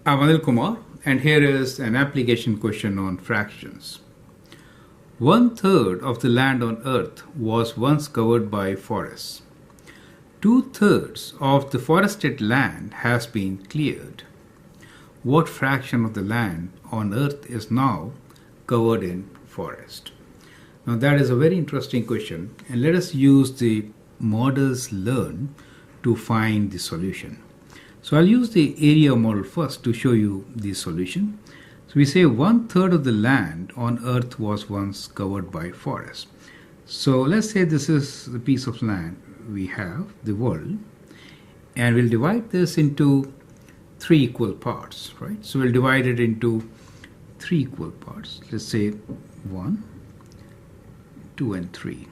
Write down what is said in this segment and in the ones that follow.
I'm Anil Kumar, and here is an application question on fractions. 1/3 of the land on earth was once covered by forests. 2/3 of the forested land has been cleared. What fraction of the land on earth is now covered in forest? Now that is a very interesting question, and let us use the models learn to find the solution. So I'll use the area model first to show you the solution. So we say 1/3 of the land on earth was once covered by forest. So let's say this is the piece of land we have, the world, and we'll divide this into 3 equal parts, right? So we'll divide it into 3 equal parts. Let's say 1, 2, and 3.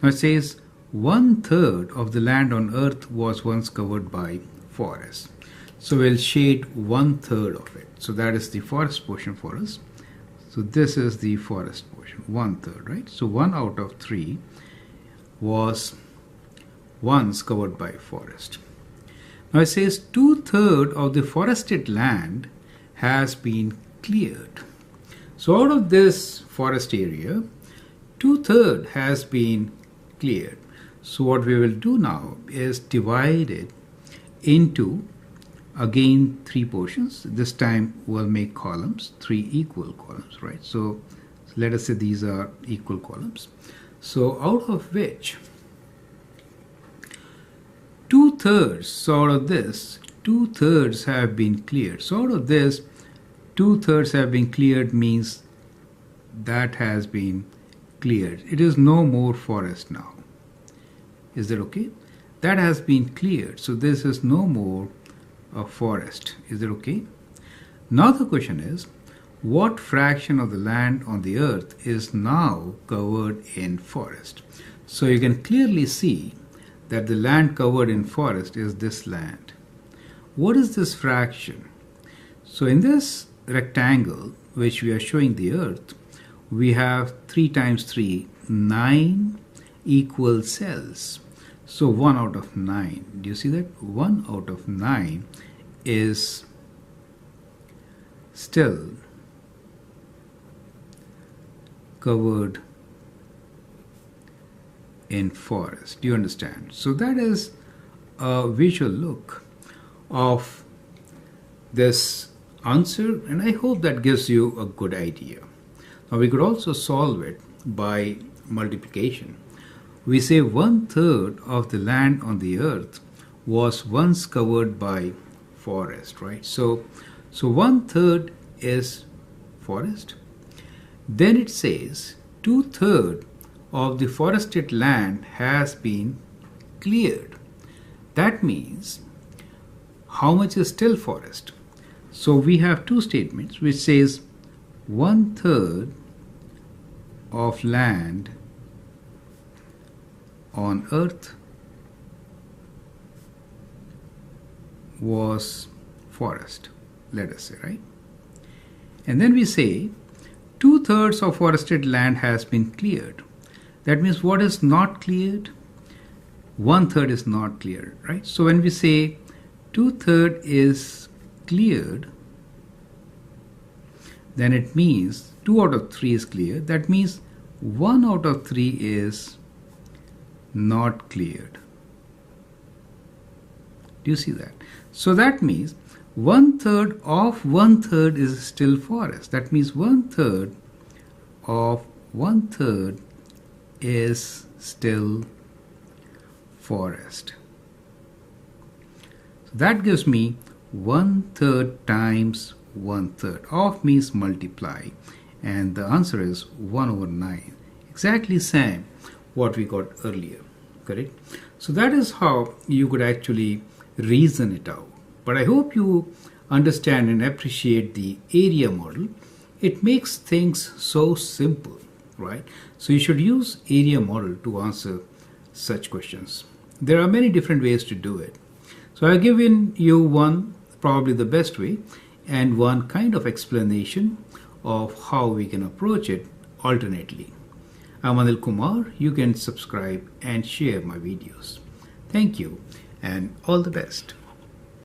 Now it says 1/3 of the land on earth was once covered by forest. So we'll shade 1/3 of it. So that is the forest portion for us. So this is the forest portion, 1/3, right? So 1 out of 3 was once covered by forest. Now it says 2/3 of the forested land has been cleared. So out of this forest area, 2/3 has been cleared. So what we will do now is divide it into, again, 3 portions. This time we'll make columns, 3 equal columns, right? So let us say these are equal columns. So out of which 2/3, so out of this, 2/3 have been cleared. So out of this, 2/3 have been cleared means that has been cleared. It is no more forest now. Is that okay? That has been cleared. So this is no more a forest. Is that okay? Now the question is, what fraction of the land on the earth is now covered in forest? So you can clearly see that the land covered in forest is this land. What is this fraction? So in this rectangle, which we are showing the earth, we have 3 times 3, 9 equal cells. So 1 out of 9. Do you see that? 1 out of 9 is still covered in forest. Do you understand? So that is a visual look of this answer, and I hope that gives you a good idea. Now we could also solve it by multiplication. We say 1/3 of the land on the earth was once covered by forest, right? So 1/3 is forest. Then it says 2/3 of the forested land has been cleared. That means how much is still forest? So we have 2 statements which says 1/3 of land on earth was forest, let us say, right? And then we say 2/3 of forested land has been cleared. That means what is not cleared? 1/3 is not cleared, right? So when we say 2/3 is cleared, then it means 2 out of 3 is cleared. That means 1 out of 3 is not cleared. Do you see that? So that means 1/3 of 1/3 is still forest. That means 1/3 of 1/3 is still forest. So that gives me 1/3 times 1/3. Of means multiply, and the answer is 1/9. Exactly same what we got earlier, correct? So that is how you could actually reason it out. But I hope you understand and appreciate the area model. It makes things so simple, right? So you should use area model to answer such questions. There are many different ways to do it. So I've given you one, probably the best way, and one kind of explanation of how we can approach it alternately. I'm Anil Kumar. You can subscribe and share my videos. Thank you and all the best.